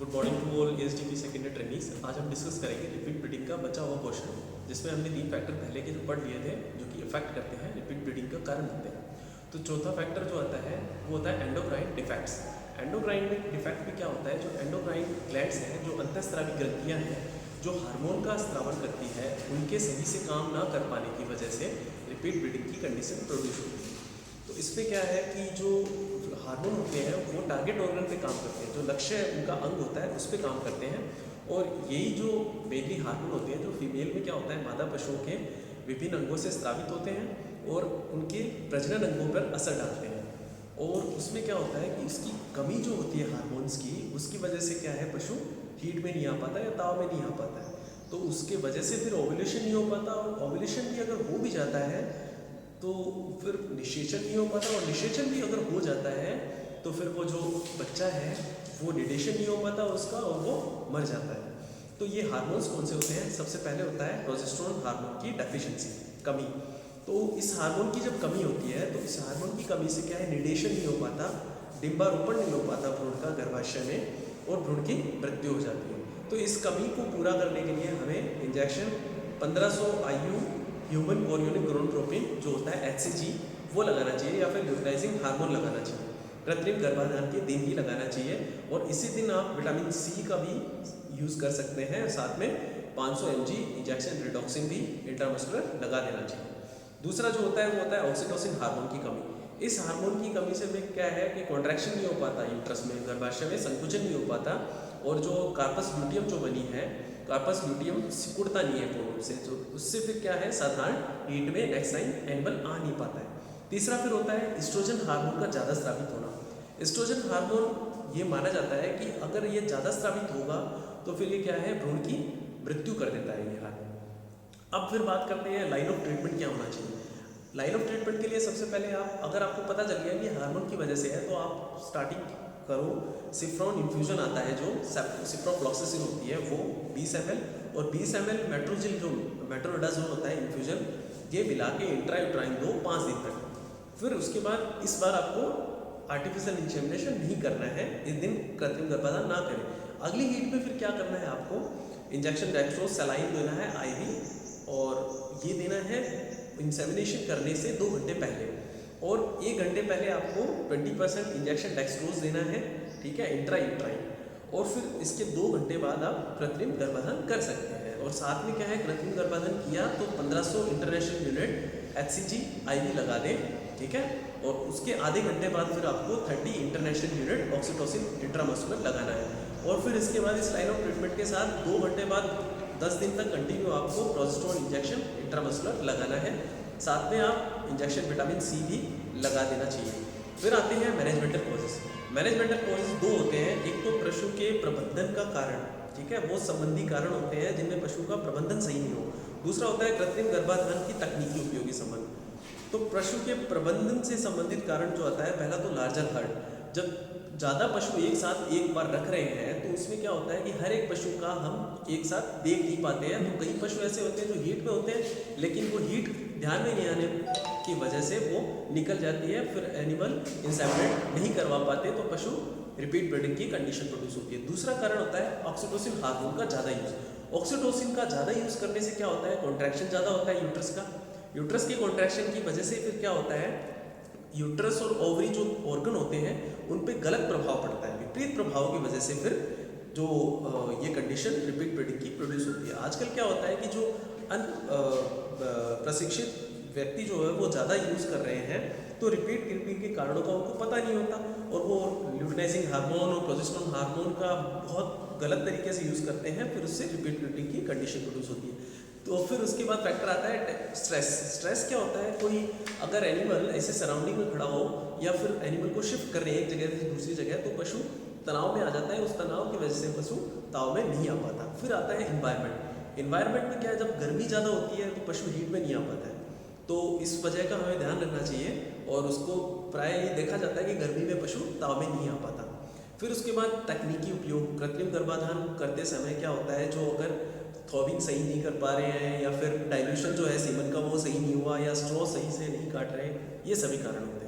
Good morning to all SDP second year trainees. आज हम discuss करेंगे रिपीट ब्रीडिंग का बचा हुआ क्वेश्चन, जिसमें हमने 3 फैक्टर पहले के जो पढ़ लिए थे जो कि इफेक्ट करते हैं रिपीट ब्रीडिंग का कारण बनते हैं। तो चौथा फैक्टर जो आता है वो होता है एंडोक्राइन डिफेक्ट्स। एंडोक्राइन डिफेक्ट में क्या होता है, जो एंडोक्राइन ग्लैंड्स हैं, जो अंतःस्रावी ग्रंथियाँ हैं, जो हार्मोन का स्रावन करती है, उनके सही से काम ना कर पाने की वजह से रिपीट ब्रीडिंग की कंडीशन प्रोड्यूस होती है। तो इसमें क्या है कि जो हार्मोन होते हैं वो टारगेट ऑर्गन पे काम करते हैं, जो लक्ष्य उनका अंग होता है उस पर काम करते हैं। और यही जो मेनली हार्मोन होते हैं जो फीमेल में क्या होता है, मादा पशुओं के विभिन्न अंगों से स्रावित होते हैं और उनके प्रजनन अंगों पर असर डालते हैं। और उसमें क्या होता है कि इसकी कमी जो होती है हार्मोन्स की, उसकी वजह से क्या है, पशु हीट में नहीं आ पाता या ताव में नहीं आ पाता है। तो उसके वजह से फिर ओव्यूलेशन नहीं हो पाता, और ओव्यूलेशन भी अगर हो भी जाता है तो फिर निषेचन नहीं हो पाता, और निषेचन भी अगर हो जाता है तो फिर वो जो बच्चा है वो निडेशन नहीं हो पाता उसका, और वो मर जाता है। तो ये हार्मोन्स कौन से होते हैं? सबसे पहले होता है प्रोजेस्टेरोन हार्मोन की डेफिशिएंसी, कमी। तो इस हार्मोन की जब कमी होती है तो इस हार्मोन की कमी से क्या है, निडेशन नहीं हो पाता, डिंबारोपण नहीं हो पाता भ्रूण का गर्भाशय में, और भ्रूण की मृत्यु हो जाती है। तो इस कमी को पूरा करने के लिए हमें injection 1500 IU human chorionic gonadotropin जो होता है HCG वो लगाना चाहिए, या फिर ल्यूटिनाइजिंग हार्मोन लगाना चाहिए। कृत्रिम गर्भाधान के दिन ही लगाना चाहिए, और इसी दिन आप विटामिन C का भी यूज़ कर सकते हैं। साथ में 500 mg इंजेक्शन रिडॉक्सिन भी इंट्रामस्कुलर लगा देना चाहिए। दूसरा जो होता है वो होता है ऑक्सीटोसिन हार्मोन की कमी। इस हार्मोन की कमी से में क्या है कि कॉन्ट्रैक्शन नहीं हो पाता यूट्रस में, गर्भाशय में संकुचन नहीं हो पाता, और जो कार्पस ल्यूटियम जो बनी है, कार्पस ल्यूटियम सिकुड़ता नहीं है पूर्ण रूप से, तो उससे फिर क्या है, साधारण हीट में नेक्साइन एनिमल आ नहीं पाता है। तीसरा फिर होता है एस्ट्रोजन हार्मोन का ज़्यादा स्रावित होना। एस्ट्रोजन हार्मोन ये माना जाता है कि अगर ये ज़्यादा स्रावित होगा तो फिर ये क्या है, भ्रूण की मृत्यु कर देता है ये हार्मोन। अब फिर बात करते हैं लाइन ऑफ ट्रीटमेंट क्या होना चाहिए। लाइन ऑफ ट्रीटमेंट के लिए सबसे पहले अगर आपको पता चल गया कि हार्मोन की वजह से है, तो आप स्टार्टिंग करो सिफ्रॉन इन्फ्यूजन आता है, जो सिप्रोफ्लॉक्सासिन होती है वो 20 ml, और 20 ml मेट्रोजिल जो मेट्रोडाजोल होता है इन्फ्यूजन, ये मिला के इंट्रायूट्राइन दो 5 दिन तक। फिर उसके बाद इस बार आपको आर्टिफिशियल इंसेमिनेशन नहीं करना है, इस दिन कृत्रिम गर्भाधान ना करें। अगली हीट में फिर क्या करना है, आपको इंजेक्शन डेक्सट्रोज सलाइन देना है IV, और ये देना है इंसेमिनेशन करने से 2 घंटे पहले, और 1 घंटे पहले आपको 20% इंजेक्शन डेक्सट्रोज देना है, ठीक है, इंट्रायूट्राइन। और फिर इसके 2 घंटे बाद आप कृत्रिम गर्भाधान कर सकते हैं। और साथ में क्या है, कृत्रिम गर्भाधान किया तो 1500 इंटरनेशनल यूनिट HCG IV लगा दें, ठीक है, और उसके आधे घंटे बाद फिर आपको 30 इंटरनेशनल यूनिट ऑक्सीटोसिन इंट्रामस्कुलर लगाना है। और फिर इसके बाद इस लाइन ऑफ ट्रीटमेंट के साथ 2 घंटे बाद 10 दिन तक कंटिन्यू आपको प्रोजेस्टेरोन इंजेक्शन इंट्रामस्कुलर लगाना है। साथ में आप इंजेक्शन विटामिन C भी लगा देना चाहिए। फिर आते हैं मैनेजमेंटल कॉजेस। मैनेजमेंटल कॉजेस 2 होते हैं, एक तो पशु के प्रबंधन का कारण, ठीक है, वो संबंधी कारण होते हैं जिनमें पशु का प्रबंधन सही नहीं हो। दूसरा होता है कृत्रिम गर्भाधान की तकनीकी उपयोगी संबंध। तो पशु के प्रबंधन से संबंधित कारण जो आता है, पहला तो लार्जर हर्ड। जब ज़्यादा पशु एक साथ एक बार रख रहे हैं तो उसमें क्या होता है कि हर एक पशु का हम एक साथ देख नहीं पाते हैं। तो कई पशु ऐसे होते हैं जो हीट में होते हैं, लेकिन वो हीट ध्यान में नहीं आने की वजह से वो निकल जाती है, फिर एनिमल इंसेमिनेट नहीं करवा पाते, तो पशु रिपीट ब्रीडिंग की कंडीशन प्रोड्यूस होती है। दूसरा कारण होता है ऑक्सीटोसिन हार्मोन का ज़्यादा यूज़। ऑक्सीटोसिन का ज़्यादा यूज़ करने से क्या होता है, कॉन्ट्रैक्शन ज़्यादा होता है यूट्रस का। यूट्रस के कॉन्ट्रैक्शन की वजह से फिर क्या होता है, यूट्रस और ओवरी जो ऑर्गन होते हैं उन पे गलत प्रभाव पड़ता है। विपरीत प्रभाव की वजह से फिर जो ये कंडीशन रिपीट ब्रीडिंग की प्रोड्यूस होती है। आजकल क्या होता है कि जो प्रशिक्षित व्यक्ति जो है वो ज़्यादा यूज़ कर रहे हैं, तो रिपीट ब्रीडिंग के कारणों का उनको पता नहीं होता, और वो ल्यूटिनाइजिंग हार्मोन और प्रोजेस्टेरोन हार्मोन का बहुत गलत तरीके से यूज़ करते हैं, फिर उससे रिपीट ब्रीडिंग की कंडीशन प्रोड्यूस होती है। तो फिर उसके बाद फैक्टर आता है स्ट्रेस। स्ट्रेस क्या होता है, कोई अगर एनिमल ऐसे सराउंडिंग में खड़ा हो या फिर एनिमल को शिफ्ट कर रहे हैं एक जगह से दूसरी जगह, तो पशु तनाव में आ जाता है, उस तनाव की वजह से पशु ताव में नहीं आ पाता। फिर आता है इन्वायरमेंट। इन्वायरमेंट में क्या है, जब गर्मी ज़्यादा होती है तो पशु हीट में नहीं आ पाता है, तो इस वजह का हमें ध्यान रखना चाहिए, और उसको प्राय ये देखा जाता है कि गर्मी में पशु ताव में नहीं आ पाता। फिर उसके बाद तकनीकी उपयोग। कृत्रिम गर्भाधान करते समय क्या होता है, जो अगर थ्रॉबिंग सही नहीं कर पा रहे हैं, या फिर डाइल्यूशन जो है सीमन का वो सही नहीं हुआ, या स्ट्रॉ सही से नहीं काट रहे, ये सभी कारण होते हैं।